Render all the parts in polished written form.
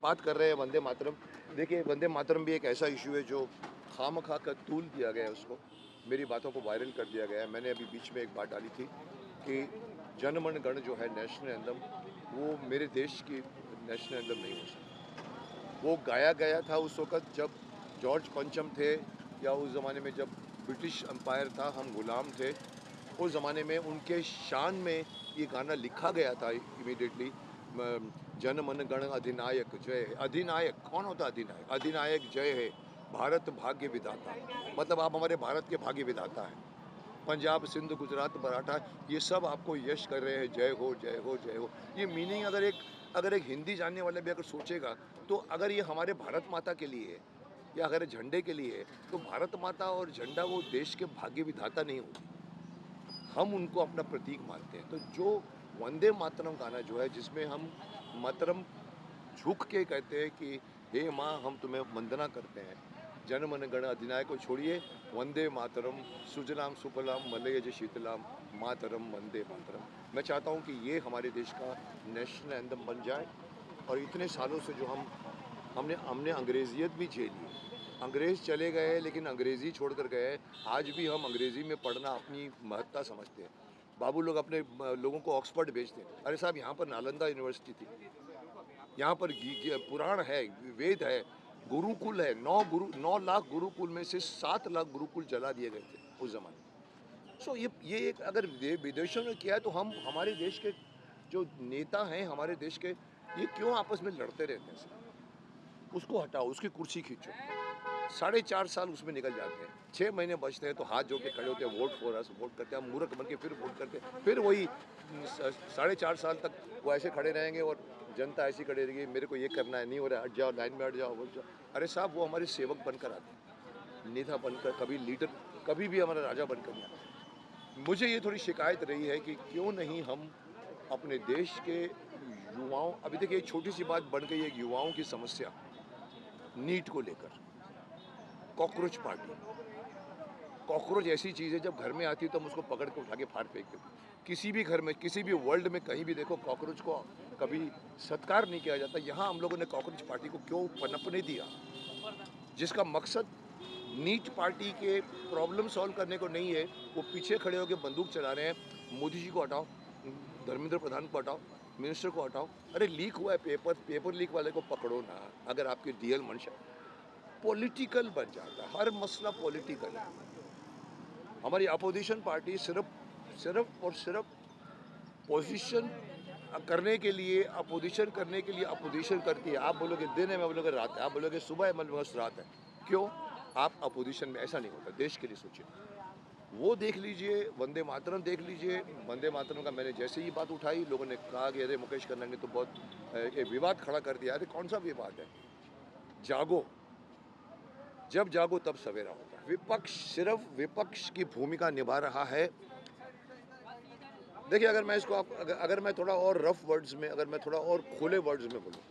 बात कर रहे हैं वंदे मातरम। देखिए, वंदे मातरम भी एक ऐसा इशू है जो खामखा का तूल दिया गया है उसको। मेरी बातों को वायरल कर दिया गया है। मैंने अभी बीच में एक बात डाली थी कि जन मन गण जो है नेशनल एंथम, वो मेरे देश की नेशनल एंथम नहीं हो सकता। वो गाया गया था उस वक़्त जब जॉर्ज पंचम थे, या उस ज़माने में जब ब्रिटिश एम्पायर था, हम गुलाम थे। उस ज़माने में उनके शान में ये गाना लिखा गया था इमीडिएटली। जन मन गण अधिनायक जय है। अधिनायक कौन होता है? अधिनायक, अधिनायक जय है, भारत भाग्य विधाता। मतलब आप हमारे भारत के भाग्य विधाता हैं। पंजाब सिंध गुजरात मराठा, ये सब आपको यश कर रहे हैं, जय हो जय हो जय हो। ये मीनिंग अगर एक हिंदी जानने वाला भी अगर सोचेगा, तो अगर ये हमारे भारत माता के लिए है या अगर झंडे के लिए है, तो भारत माता और झंडा वो देश के भाग्य विधाता नहीं होती, हम उनको अपना प्रतीक मानते हैं। तो जो वंदे मातरम गाना जो है, जिसमें हम मातरम झुक के कहते हैं कि हे माँ, हम तुम्हें वंदना करते हैं, जन मन गण अधिनायक को छोड़िए, वंदे मातरम, सुजलाम सुफलाम मलयज शीतलाम, मातरम वंदे मातरम। मैं चाहता हूँ कि ये हमारे देश का नेशनल एंथम बन जाए। और इतने सालों से जो हमने हमने अंग्रेजियत भी झेली है। अंग्रेज़ चले गए लेकिन अंग्रेज़ी छोड़कर गए। आज भी हम अंग्रेज़ी में पढ़ना अपनी महत्ता समझते हैं। बाबू लोग अपने लोगों को ऑक्सफोर्ड भेजते हैं। अरे साहब, यहाँ पर नालंदा यूनिवर्सिटी थी, यहाँ पर पुराण है, वेद है, गुरुकुल है। 9 लाख गुरुकुल में से 7 लाख गुरुकुल जला दिए गए थे उस ज़माने में। सो ये एक अगर विदेशों ने किया है, तो हम हमारे देश के जो नेता हैं, हमारे देश के, ये क्यों आपस में लड़ते रहते हैं सर? उसको हटाओ, उसकी कुर्सी खींचो। 4.5 साल उसमें निकल जाते हैं, 6 महीने बचते हैं तो हाथ जोड़ के खड़े होते हैं, वोट फॉर अस, वोट करते हैं, हम मूर्ख बन के फिर वोट करते हैं, फिर वही 4.5 साल तक वो ऐसे खड़े रहेंगे और जनता ऐसी खड़ी रहेगी, मेरे को ये करना है, नहीं हो रहा है, हट जाओ, लाइन में हट जाओ, हट जाओ। अरे साहब, वो हमारे सेवक बनकर आते हैं, नेता बनकर, कभी लीडर, कभी भी हमारा राजा बनकर नहीं आते। मुझे ये थोड़ी शिकायत रही है कि क्यों नहीं हम अपने देश के युवाओं, अभी देखिए एक छोटी सी बात बन गई है, एक युवाओं की समस्या नीट को लेकर। कॉकरोच पार्टी, कॉकरोच ऐसी चीज़ है, जब घर में आती है तो हम उसको पकड़ के उठा के फाड़ फेंक देते हैं। किसी भी घर में, किसी भी वर्ल्ड में कहीं भी देखो, कॉकरोच को कभी सत्कार नहीं किया जाता। यहाँ हम लोगों ने कॉकरोच पार्टी को क्यों पनपने दिया, जिसका मकसद नीट पार्टी के प्रॉब्लम सॉल्व करने को नहीं है। वो पीछे खड़े होकर बंदूक चला रहे हैं, मोदी जी को हटाओ, धर्मेंद्र प्रधान को हटाओ, मिनिस्टर को हटाओ। अरे लीक हुआ है पेपर, पेपर लीक वाले को पकड़ो ना, अगर आपकी रियल मंशा। पॉलिटिकल बन जाता है, हर मसला पॉलिटिकल है। हमारी अपोजिशन पार्टी सिर्फ सिर्फ और सिर्फ पोजीशन करने के लिए, अपोजिशन करने के लिए अपोजिशन करती है। आप बोलोगे दिन है, मैं बोलोगे रात है, आप बोलोगे सुबह है, मैं बोलोगे रात है। क्यों? आप अपोजिशन में, ऐसा नहीं होता। देश के लिए सोचिए। वो देख लीजिए, वंदे मातरम देख लीजिए। वंदे मातरम का मैंने जैसे ही बात उठाई, लोगों ने कहा कि अरे मुकेश खन्ना ने तो बहुत एक विवाद खड़ा कर दिया। अरे कौन सा विवाद है? जागो, जब जागो तब सवेरा होता है। विपक्ष सिर्फ विपक्ष की भूमिका निभा रहा है। देखिए, अगर मैं इसको अगर मैं थोड़ा और रफ वर्ड्स में, अगर मैं थोड़ा और खुले वर्ड्स में बोलूँ,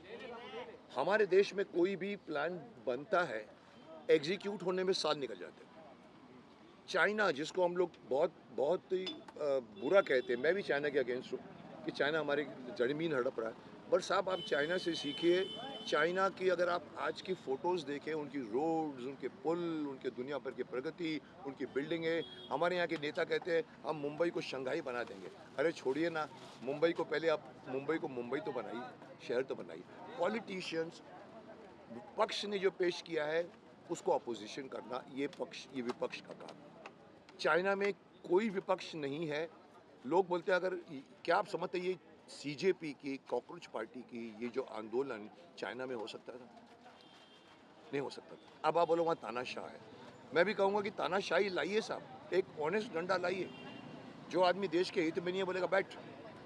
हमारे देश में कोई भी प्लान बनता है, एग्जीक्यूट होने में साल निकल जाते हैं। चाइना, जिसको हम लोग बहुत बहुत ही बुरा कहते हैं, मैं भी चाइना के अगेंस्ट हूँ कि चाइना हमारी ज़मीन हड़प रहा है। बट साहब, आप चाइना से सीखिए। चाइना की अगर आप आज की फ़ोटोज़ देखें, उनकी रोड्स, उनके पुल, उनके दुनिया भर की प्रगति, उनकी बिल्डिंगें। हमारे यहाँ के नेता कहते हैं हम मुंबई को शंघाई बना देंगे। अरे छोड़िए ना, मुंबई को पहले आप मुंबई को मुंबई तो बनाइए, शहर तो बनाइए। पॉलिटिशियंस, पक्ष ने जो पेश किया है उसको अपोजिशन करना, ये विपक्ष का काम है। चाइना में कोई विपक्ष नहीं है। लोग बोलते हैं, अगर क्या आप समझते हैं ये सीजेपी की, कॉकरोच पार्टी की, ये जो आंदोलन चाइना में हो सकता था? नहीं हो सकता था। अब आप बोलो वहाँ तानाशाह है। मैं भी कहूँगा कि तानाशाही लाइए साहब, एक ऑनेस्ट डंडा लाइए। जो आदमी देश के हित में नहीं है, बोलेगा बैठ।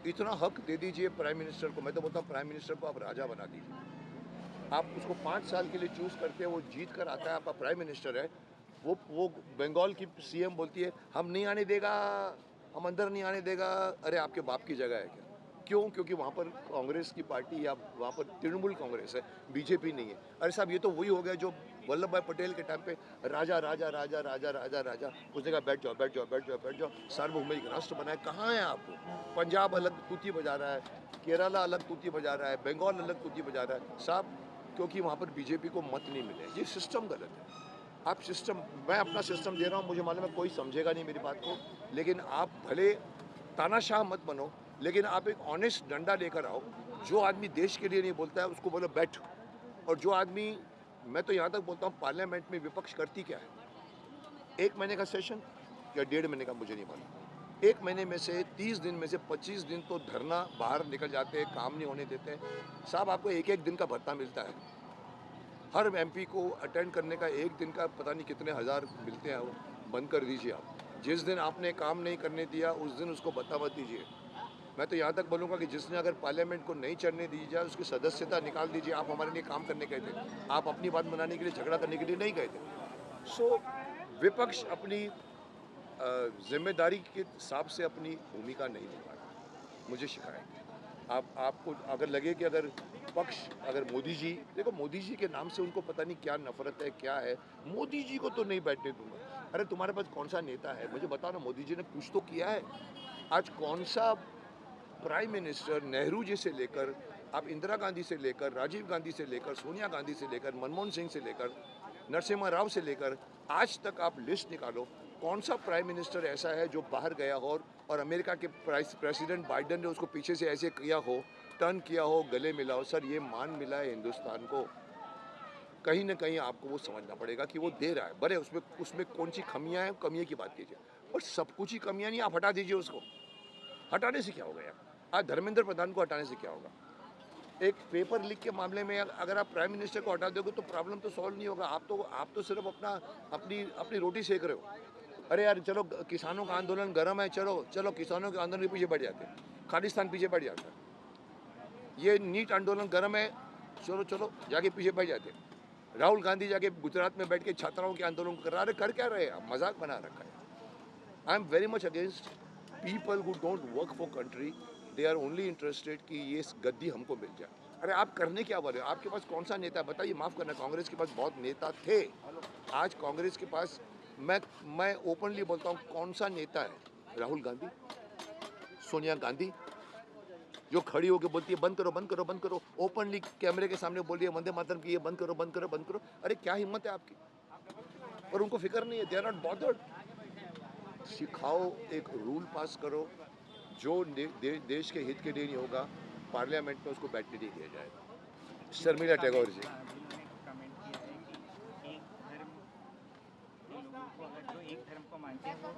इतना हक दे दीजिए प्राइम मिनिस्टर को। मैं तो बोलता हूँ प्राइम मिनिस्टर को आप राजा बना दीजिए। आप उसको 5 साल के लिए चूज़ करते हैं, वो जीत कर आता है, आपका प्राइम मिनिस्टर है। वो बंगाल की सीएम बोलती है हम नहीं आने देगा, हम अंदर नहीं आने देगा। अरे आपके बाप की जगह है क्या? क्यों? क्योंकि वहाँ पर कांग्रेस की पार्टी, या वहाँ पर तृणमूल कांग्रेस है, बीजेपी नहीं है। अरे साहब, ये तो वही हो गया जो वल्लभ भाई पटेल के टाइम पे राजा राजा राजा राजा राजा राजा, उसने कहा बैठ जाओ बैठ जाओ बैठ जाओ बैठ जाओ, सार्वभौमिक राष्ट्र बनाए। कहाँ है आप? पंजाब अलग तूती बजा रहा है, केरला अलग तूती बजा रहा है, बंगाल अलग तूती बजा रहा है। साहब, क्योंकि वहाँ पर बीजेपी को मत नहीं मिले। ये सिस्टम गलत है। आप सिस्टम, मैं अपना सिस्टम दे रहा हूँ, मुझे मालूम है कोई समझेगा नहीं मेरी बात को, लेकिन आप भले तानाशाह मत बनो, लेकिन आप एक ऑनेस्ट डंडा लेकर आओ। जो आदमी देश के लिए नहीं बोलता है उसको बोलो बैठ, और जो आदमी, मैं तो यहाँ तक बोलता हूँ पार्लियामेंट में विपक्ष करती क्या है, 1 महीने का सेशन या 1.5 महीने का मुझे नहीं मालूम, 1 महीने में से 30 दिन में से 25 दिन तो धरना, बाहर निकल जाते हैं, काम नहीं होने देते हैं। साहब आपको एक एक दिन का भत्ता मिलता है, हर एमपी को अटेंड करने का 1 दिन का पता नहीं कितने हज़ार मिलते हैं, वो बंद कर दीजिए आप। जिस दिन आपने काम नहीं करने दिया उस दिन उसको भत्ता मत दीजिए। मैं तो यहाँ तक बोलूँगा कि जिसने अगर पार्लियामेंट को नहीं चढ़ने दी जाए उसकी सदस्यता निकाल दीजिए। आप हमारे लिए काम करने गए थे, आप अपनी बात मनाने के लिए, झगड़ा करने के लिए नहीं गए थे। सो विपक्ष अपनी जिम्मेदारी के हिसाब से अपनी भूमिका नहीं निभा रहा, मुझे शिकायत है। आपको अगर लगे कि अगर पक्ष, अगर मोदी जी, देखो मोदी जी के नाम से उनको पता नहीं क्या नफरत है, क्या है, मोदी जी को तो नहीं बैठने दूंगा। अरे तुम्हारे पास कौन सा नेता है मुझे बताओ ना, मोदी जी ने कुछ तो किया है? आज कौन सा प्राइम मिनिस्टर, नेहरू जी से लेकर, आप इंदिरा गांधी से लेकर, राजीव गांधी से लेकर, सोनिया गांधी से लेकर, मनमोहन सिंह से लेकर, नरसिम्हा राव से लेकर, आज तक आप लिस्ट निकालो, कौन सा प्राइम मिनिस्टर ऐसा है जो बाहर गया हो और अमेरिका के प्रेसिडेंट बाइडेन ने उसको पीछे से ऐसे किया हो, टर्न किया हो, गले मिला हो? सर ये मान मिला है हिंदुस्तान को, कहीं ना कहीं आपको वो समझना पड़ेगा कि वो दे रहा है। बड़े उसमें उसमें कौन सी कमियां हैं, कमियों की बात कीजिए, और सब कुछ ही कमियां नहीं, आप हटा दीजिए उसको। हटाने से क्या होगा यार? आज धर्मेंद्र प्रधान को हटाने से क्या होगा? एक पेपर लीक के मामले में अगर आप प्राइम मिनिस्टर को हटा दोगे तो प्रॉब्लम तो सॉल्व नहीं होगा। आप तो सिर्फ अपनी अपनी रोटी सेक रहे हो। अरे यार चलो किसानों का आंदोलन गर्म है, चलो चलो किसानों के आंदोलन के पीछे बढ़ जाते हैं, खालिस्तान पीछे बढ़ जाता है। ये नीट आंदोलन गर्म है, चलो चलो जाके पीछे बढ़ जाते हैं। राहुल गांधी जाके गुजरात में बैठ के छात्राओं के आंदोलन कर रहा है, कर क्या रहे हैं आप? मजाक बना रखा है। I am very much against people who don't work for country, they are only interested कि ये गद्दी हमको मिल जाए। अरे आप करने क्या वाले हो? आपके पास कौन सा नेता है बताइए? माफ़ करना, कांग्रेस के पास बहुत नेता थे, आज कांग्रेस के पास, मैं ओपनली बोलता हूँ, कौन सा नेता है? राहुल गांधी, सोनिया गांधी, जो खड़ी होकर बोलती है बंद करो बंद करो बंद करो, ओपनली कैमरे के सामने बोल रही है वंदे मातरम की, ये बंद करो बंद करो बंद करो। अरे क्या हिम्मत है आपकी? और उनको फिक्र नहीं है, दे आर नॉट बॉदर्ड। सिखाओ, एक रूल पास करो जो देश के हित के लिए नहीं होगा, पार्लियामेंट में उसको बैठने नहीं दिया जाएगा। शर्मिला टैगोर जी, एक धर्म को मानते हैं वो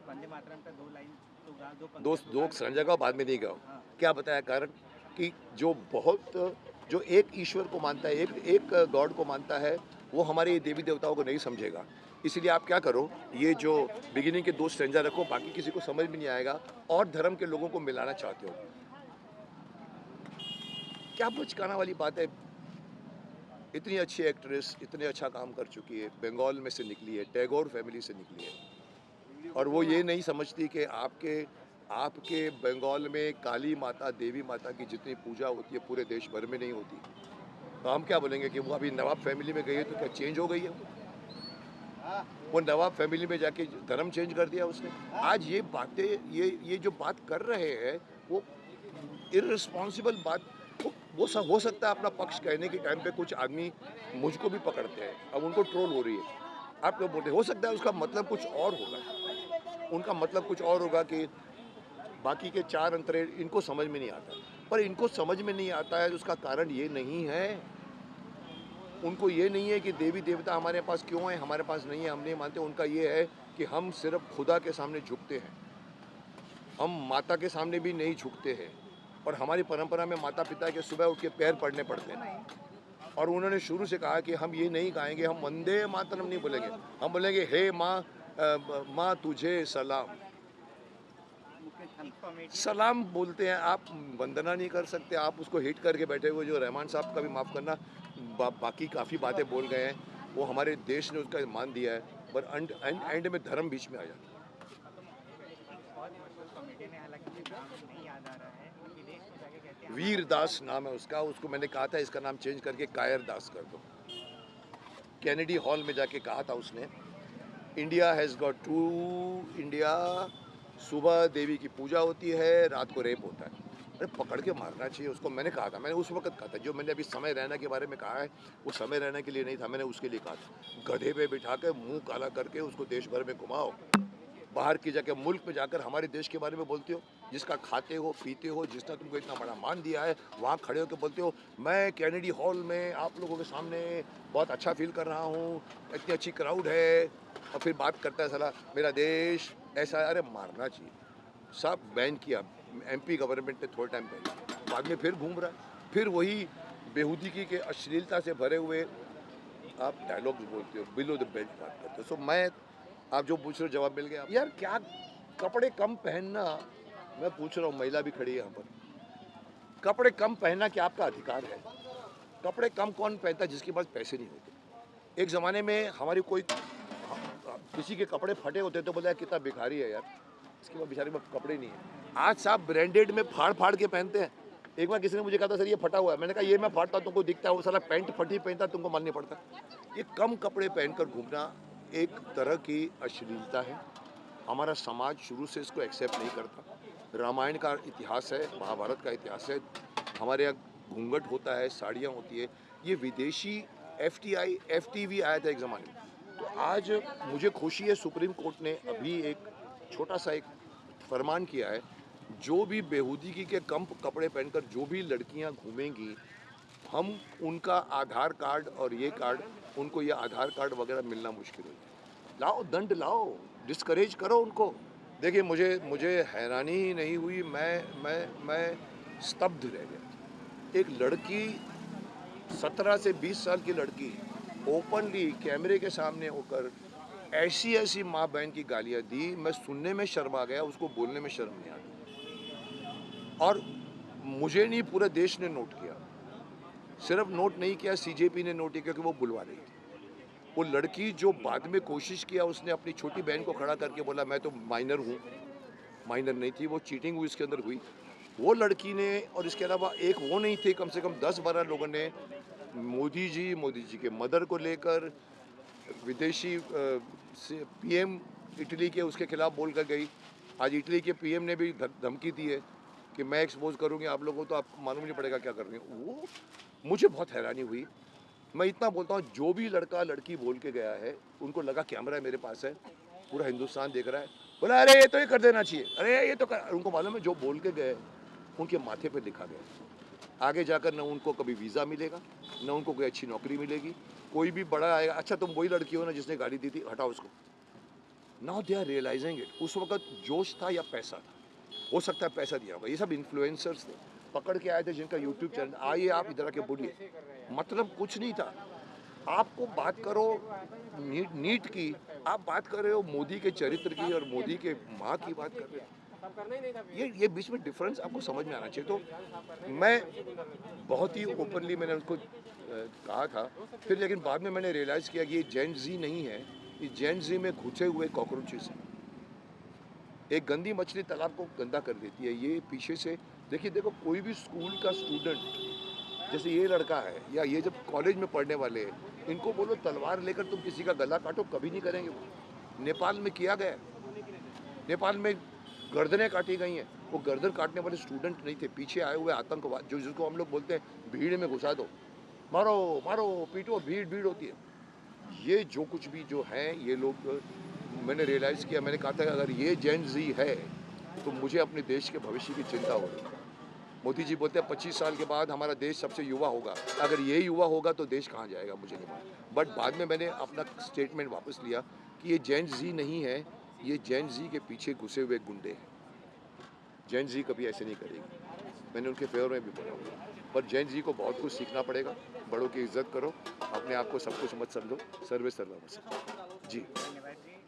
वंदे मातरम का 2 लाइन तो गा दो, दो संजय का बाद में नहीं गाओ। क्या बताया कारण? कि जो एक ईश्वर को मानता है, एक गॉड को मानता है, वो हमारे देवी देवताओं को नहीं समझेगा। इसलिए आप क्या करो, ये जो बिगिनिंग के 2 स्टैंजा रखो, बाकी किसी को समझ में नहीं आएगा, और धर्म के लोगों को मिलाना चाहते हो। क्या बचकाना वाली बात है? इतनी अच्छी एक्ट्रेस, इतने अच्छा काम कर चुकी है, बंगाल में से निकली है, टैगोर फैमिली से निकली है, और वो ये नहीं समझती कि आपके बंगाल में काली माता, देवी माता की जितनी पूजा होती है पूरे देश भर में नहीं होती। तो हम क्या बोलेंगे कि वो अभी नवाब फैमिली में गई है तो क्या चेंज हो गई है? वो नवाब फैमिली में जाके धर्म चेंज कर दिया उसने। आज ये बातें, ये जो बात कर रहे हैं वो इररिस्पॉन्सिबल बात, वो सब हो सकता है अपना पक्ष कहने के टाइम पे कुछ आदमी मुझको भी पकड़ते हैं, अब उनको ट्रोल हो रही है, आप क्या बोलते, हो सकता है उसका मतलब कुछ और होगा, उनका मतलब कुछ और होगा कि बाकी के 4 अंतरे इनको समझ में नहीं आता। पर इनको समझ में नहीं आता है उसका कारण ये नहीं है, उनको ये नहीं है कि देवी देवता हमारे पास क्यों है, हमारे पास नहीं है, हम नहीं मानते। उनका ये है कि हम सिर्फ खुदा के सामने झुकते हैं, हम माता के सामने भी नहीं झुकते हैं, और हमारी परंपरा में माता पिता के सुबह उठ के पैर पड़ने पड़ते हैं। और उन्होंने शुरू से कहा कि हम ये नहीं गाएंगे, हम वंदे मातरम नहीं बोलेंगे, हम बोलेंगे हे माँ तुझे सलाम। सलाम बोलते हैं, आप वंदना नहीं कर सकते। आप उसको हिट करके बैठे हुए जो रहमान साहब का भी माफ़ करना, बाकी काफ़ी बातें बोल गए हैं, वो हमारे देश ने उसका मान दिया है, पर एंड में धर्म बीच में आ जाता है। वीर दास नाम है उसका, उसको मैंने कहा था इसका नाम चेंज करके कायर दास कर दो। कैनेडी हॉल में जाके कहा था उसने, India has got to India, सुबह देवी की पूजा होती है, रात को रेप होता है। अरे पकड़ के मारना चाहिए उसको। मैंने कहा था, मैंने उस वक्त कहा था, जो मैंने अभी समय रैना के बारे में कहा है वो समय रैना के लिए नहीं था, मैंने उसके लिए कहा था। गधे पे बिठा के मुंह काला करके उसको देश भर में घुमाओ, बाहर की जाके मुल्क में जाकर हमारे देश के बारे में बोलते हो, जिसका खाते हो पीते हो, जिसने तुमको इतना बड़ा मान दिया है, वहाँ खड़े होकर बोलते हो मैं कैनेडी हॉल में आप लोगों के सामने बहुत अच्छा फील कर रहा हूँ, इतनी अच्छी क्राउड है, और फिर बात करता है साला मेरा देश ऐसा है। अरे मारना चाहिए। सब बैन किया, एमपी गवर्नमेंट ने थोड़ा टाइम बैन किया, बाद में फिर घूम रहा है, फिर वही बेहूदगी के अश्लीलता से भरे हुए आप डायलॉग्स बोलते हो, बिलो द बेल्ट बात करते हो। सो मैं, आप जो पूछ रहे हो जवाब मिल गया यार। क्या कपड़े कम पहनना, मैं पूछ रहा हूँ, महिला भी खड़ी है यहाँ पर, कपड़े कम पहनना क्या आपका अधिकार है? कपड़े कम कौन पहनता है? जिसके पास पैसे नहीं होते। एक ज़माने में हमारी कोई किसी के कपड़े फटे होते तो बोला कितना भिखारी है यार, इसके पास बेचारे में कपड़े नहीं है। आज साहब ब्रांडेड में फाड़ फाड़ के पहनते हैं। एक बार किसी ने मुझे कहा था सर ये फटा हुआ है, मैंने कहा ये मैं फाड़ता तुमको दिखता है, वो साला पैंट फटी पहनता तुमको माननी पड़ता। ये कम कपड़े पहनकर घूमना एक तरह की अश्लीलता है। हमारा समाज शुरू से इसको एक्सेप्ट नहीं करता। रामायण का इतिहास है, महाभारत का इतिहास है, हमारे यहाँ घूंघट होता है, साड़ियाँ होती है। ये विदेशी FTV आया था एक ज़माने में। तो आज मुझे खुशी है सुप्रीम कोर्ट ने अभी एक छोटा सा एक फरमान किया है, जो भी बेहूदगी के कम कपड़े पहनकर जो भी लड़कियां घूमेंगी, हम उनका आधार कार्ड और ये कार्ड, उनको ये आधार कार्ड वगैरह मिलना मुश्किल हो जाए। लाओ दंड लाओ, डिस्करेज करो उनको। देखिए मुझे हैरानी ही नहीं हुई, मैं स्तब्ध रह गया। एक लड़की 17 से 20 साल की लड़की ओपनली कैमरे के सामने होकर ऐसी माँ बहन की गालियाँ दी, मैं सुनने में शर्मा गया, उसको बोलने में शर्म नहीं आ गई। और मुझे नहीं, पूरे देश ने नोट किया। सिर्फ नोट नहीं किया, CJP ने नोट किया, क्योंकि वो बुलवा रही थी। वो लड़की जो बाद में कोशिश किया, उसने अपनी छोटी बहन को खड़ा करके बोला मैं तो माइनर हूँ, माइनर नहीं थी वो, चीटिंग हुई इसके अंदर हुई। वो लड़की ने, और इसके अलावा एक वो नहीं थे, कम से कम 10-12 लोगों ने मोदी जी के मदर को लेकर विदेशी PM इटली के उसके खिलाफ बोल कर गई। आज इटली के PM ने भी धमकी दी है कि मैं एक्सपोज करूँगी आप लोगों को, तो आपको मालूम नहीं पड़ेगा क्या कर रही हूँ। वो मुझे बहुत हैरानी हुई। मैं इतना बोलता हूँ, जो भी लड़का लड़की बोल के गया है, उनको लगा कैमरा मेरे पास है, पूरा हिंदुस्तान देख रहा है, बोला अरे ये तो ये कर देना चाहिए, अरे ये तो कर। उनको मालूम है जो बोल के गए उनके माथे पे लिखा गया। आगे जाकर न उनको कभी वीज़ा मिलेगा, न उनको कोई अच्छी नौकरी मिलेगी। कोई भी बड़ा आएगा, अच्छा तुम वही लड़की हो ना जिसने गाली दी थी, हटाओ उसको। Now they are realising it. उस वक्त जोश था या पैसा था? हो सकता है पैसा दिया होगा। ये सब इन्फ्लुएंसर्स थे, पकड़ के आए थे जिनका यूट्यूब चैनल, आइए आप इधर आके बोलिए। मतलब कुछ नहीं था। आपको बात करो नीट की, आप बात कर रहे हो मोदी के चरित्र की और मोदी के माँ की बात कर रहे हो। ये बीच में डिफरेंस आपको समझ में आना चाहिए। तो मैं बहुत ही ओपनली मैंने उसको कहा था, फिर लेकिन बाद में मैंने रियलाइज़ किया कि ये जेन जी नहीं है, ये जेन जी में घुसे हुए कॉकरोचेस हैं। एक गंदी मछली तालाब को गंदा कर देती है। ये पीछे से देखो कोई भी स्कूल का स्टूडेंट, जैसे ये लड़का है या ये जब कॉलेज में पढ़ने वाले हैं, इनको बोलो तलवार लेकर तुम किसी का गला काटो, कभी नहीं करेंगे वो। नेपाल में किया गया, नेपाल में गर्दनें काटी गई हैं। वो गर्दन काटने वाले स्टूडेंट नहीं थे, पीछे आए हुए आतंकवाद, जो जिसको हम लोग बोलते हैं भीड़ में घुसा दो, मारो मारो पीटो, भीड़ होती है। ये जो कुछ भी जो है ये लोग, मैंने रियलाइज़ किया, मैंने कहा था अगर ये जेन जी है तो मुझे अपने देश के भविष्य की चिंता हो रही है। मोदी जी बोलते हैं 25 साल के बाद हमारा देश सबसे युवा होगा, अगर ये युवा होगा तो देश कहाँ जाएगा मुझे नहीं मालूम। बट बाद में मैंने अपना स्टेटमेंट वापस लिया कि ये जेन जी नहीं है, ये जेन जी के पीछे घुसे हुए गुंडे हैं। जेन जी कभी ऐसे नहीं करेगी, मैंने उनके फेवर में भी बोला। पर जेन जी को बहुत कुछ सीखना पड़ेगा। बड़ों की इज्जत करो, अपने आप को सब कुछ मत समझो, सर्वे सर्वम जी। धन्यवाद।